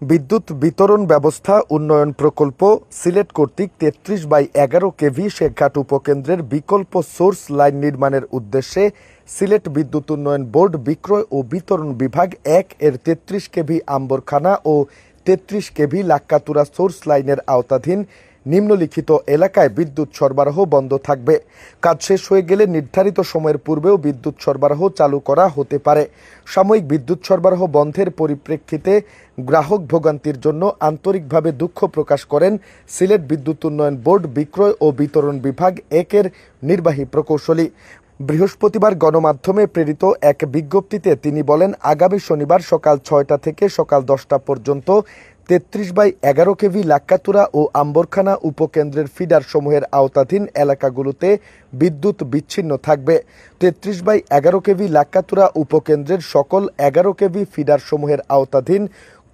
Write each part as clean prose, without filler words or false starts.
বিদ্যুৎ বিতরণ ব্যবস্থা উন্নয়ন প্রকল্প সিলেট কর্তৃক ৩৩/১১ কেভি শেখঘাট উপকেন্দ্রের বিকল্প সোর্স লাইন নির্মাণের উদ্দেশ্যে সিলেট বিদ্যুৎ উন্নয়ন বোর্ড বিক্রয় ও বিতরণ বিভাগ ১ এর ৩৩ কেভি আম্বরখানা ও ৩৩ কেভি লাক্কাতুরা সোর্স লাইনের আওতাধীন নিম্নলিখিত এলাকায় বিদ্যুৎ সরবরাহ বন্ধ থাকবে। কাজ শেষ হয়ে গেলে নির্ধারিত সময়ের পূর্বেও বিদ্যুৎ সরবরাহ চালু করা হতে পারে। সাময়িক বিদ্যুৎ সরবরাহ বন্ধের পরিপ্রেক্ষিতে গ্রাহক ভোগান্তির জন্য আন্তরিকভাবে দুঃখ প্রকাশ করেন সিলেট বিদ্যুৎ উন্নয়ন বোর্ড বিক্রয় ও বিতরণ বিভাগ ১ এর নির্বাহী প্রকৌশলী। বৃহস্পতিবার গণমাধ্যমে প্রেরিত এক বিজ্ঞপ্তিতে তিনি বলেন, আগামী শনিবার সকাল ৬টা থেকে সকাল ১০টা পর্যন্ত ৩৩/১১ কেভি লাক্কাতুরা ও আম্বরখানা উপকেন্দ্রের ফিডার সমূহের আওতাধীন এলাকাগুলোতে বিদ্যুৎ বিচ্ছিন্ন থাকবে। ৩৩/১১ কেভি লাক্কাতুরা উপকেন্দ্রের সকল ১১ কেভি ফিডার সমূহের আওতাধীন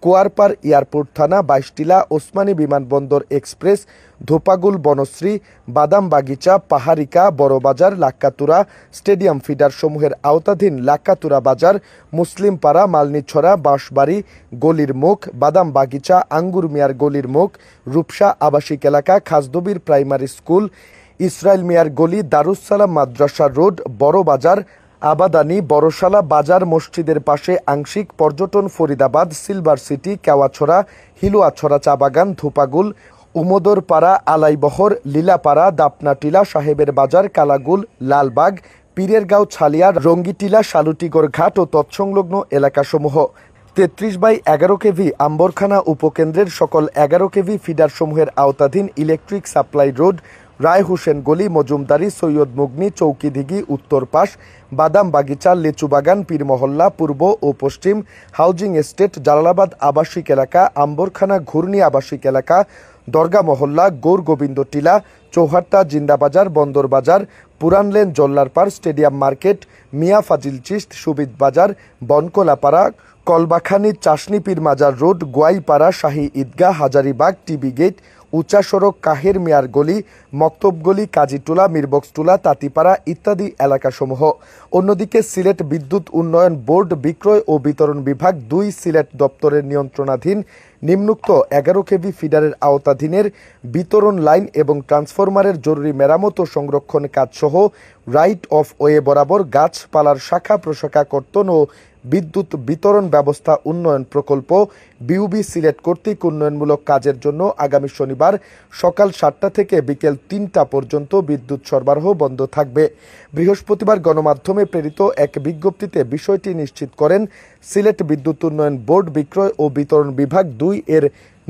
কুয়ারপাড় এয়ারপোর্ট থানা, ২২ টিলা, ওসমানী বিমানবন্দর এক্সপ্রেস, ধোপাগুল, বনশ্রী, বাদাম বাগিচা, পাহাড়িকা, বড়বাজার, লাক্কাতুরা স্টেডিয়াম ফিডার সমূহের আওতাধীন লাক্কাতুরা বাজার, মুসলিমপাড়া, মালনীছড়া, বাঁশবাড়ি গলির মুখ, বাদাম বাগিচা, আঙ্গুর মিয়ার গলির মুখ, রূপসা আবাসিক এলাকা, খাসদবির প্রাইমারি স্কুল, ইসরায়েল মিয়ার গলি, দারুসালাম মাদ্রাসা রোড, বড় বাজার, আবাদানি, বড়শালা বাজার মসজিদের পাশে আংশিক, পর্যটন, ফরিদাবাদ, সিলভার সিটি, কেওয়াছড়া, হিলুয়াছড়া চা বাগান, ধোপাগুল, উমদরপাড়া, আলাইবহর, লীলাপাড়া, দাপনাটিলা, সাহেবের বাজার, কালাগুল, লালবাগ, পীরেরগাঁও, ছালিয়ার, রঙ্গিটিলা, শালুটিগড় ঘাট ও তৎসংলগ্ন এলাকাসমূহ। ৩৩/১১ কেভি আম্বরখানা উপকেন্দ্রের সকল ১১ কেভি ফিডার সমূহের আওতাধীন ইলেকট্রিক সাপ্লাই রোড, রায় হোসেন গলি, মজুমদারি, সৈয়দ মুগনি, চৌকিদিঘি, উত্তর পাশ, বাদাম বাগিচা, লেচু বাগান, পীরমহল্লা, পূর্ব ও পশ্চিম, হাউজিং এস্টেট, জালালাবাদ আবাসিক এলাকা, আম্বরখানা ঘূর্ণি আবাসিক এলাকা, দরগা মহল্লা, গৌর গোবিন্দ টিলা, চৌহাট্টা, জিন্দাবাজার, বন্দরবাজার, পুরান লেন, জল্লারপাড়, স্টেডিয়াম মার্কেট, মিয়া ফাজিল চিস্ত, সুবিদ বাজার, বনকলাপাড়া, কলবাখানি, চাশনি পীর মাজার রোড, গোয়াইপাড়া, শাহী ঈদগাহ, হাজারিবাগ, টিবি গেট, উঁচা সড়ক, কাহের মিয়ার গলি, মক্তব গলি, কাজীটুলা, মিরবক্সটুলা, তাঁতিপাড়া ইত্যাদি এলাকাসমূহ। অন্যদিকে সিলেট বিদ্যুৎ উন্নয়ন বোর্ড বিক্রয় ও বিতরণ বিভাগ ২ সিলেট দপ্তরের নিয়ন্ত্রণাধীন নিম্নোক্ত ১১ কেভি ফিডারের আওতাধীনের বিতরণ লাইন এবং ট্রান্সফরমারের জরুরি মেরামত ও সংরক্ষণ কাজসহ রাইট অফ ওয়ে বরাবর গাছপালার শাখা প্রশাখা কর্তন ও বিদ্যুৎ বিতরণ ব্যবস্থা উন্নয়ন প্রকল্প বিউবি সিলেট কর্তৃক উন্নয়নমূলক কাজের জন্য আগামী শনিবার সকাল ৭টা থেকে বিকেল ৩টা পর্যন্ত বিদ্যুৎ সরবরাহ বন্ধ থাকবে। বৃহস্পতিবার গণমাধ্যমে প্রেরিত এক বিজ্ঞপ্তিতে বিষয়টি নিশ্চিত করেন সিলেট বিদ্যুৎ উন্নয়ন বোর্ড বিক্রয় ও বিতরণ বিভাগ ২ এর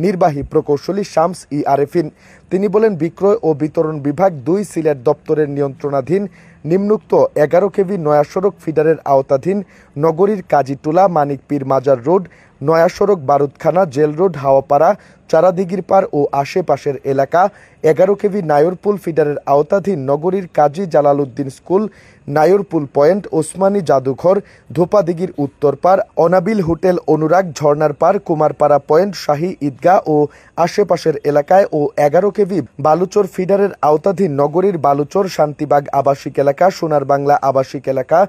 নির্বাহী প্রকৌশলী শামস ই আরেফিন। তিনি বলেন, বিক্রয় ও বিতরণ বিভাগ ২ সিলেট দপ্তরের নিয়ন্ত্রণাধীন নিম্নোক্ত ১১ কেভি নয়া সড়ক ফিডারের আওতাধীন নগরীর কাজীটুলা, মানিক পীর মাজার রোড, নয়া সড়ক, বারুদখানা, জেল রোড, হাওয়াপাড়া, চারাদিঘির পাড় ও আশেপাশের এলাকা, ১১ কেভি নায়রপুল ফিডারের আওতাধীন নগরীর কাজী Jalaluddin school, Nayarpul point, Osmani জাদুঘর, ধোপাদিঘির উত্তর পাড়, অনাবিল হোটেল, অনুরাগ, ঝর্ণার পাড়, কুমারপাড়া পয়েন্ট, শাহী ঈদগাহ ও আশেপাশের এলাকায় ও ১১ কেভি বালুচর ফিডারের আওতাধীন নগরীর বালুচর, শান্তিবাগ আবাসিক এলাকা, সোনার বাংলা আবাসিক এলাকা,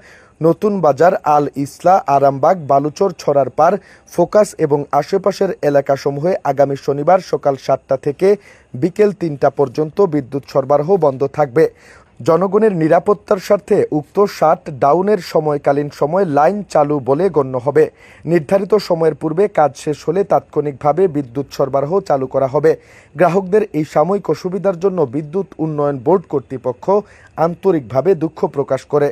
নতুন বাজার, আল ইসলা, আরামবাগ, বালুচর, ছড়ার পাড়, ফোকাস এবং আশেপাশের এলাকাসমূহে আগামী শনিবার সকাল ৭টা থেকে বিকেল ৩টা পর্যন্ত বিদ্যুৎ সরবরাহ বন্ধ থাকবে। জনগণের নিরাপত্তার স্বার্থে উক্ত শাট ডাউনের সময়কালীন সময় লাইন চালু বলে গণ্য হবে। নির্ধারিত সময়ের পূর্বে কাজ শেষ হলে তাৎক্ষণিকভাবে বিদ্যুৎ সরবরাহ চালু করা হবে। গ্রাহকদের এই সাময়িক অসুবিধার জন্য বিদ্যুৎ উন্নয়ন বোর্ড কর্তৃপক্ষ আন্তরিকভাবে দুঃখ প্রকাশ করে।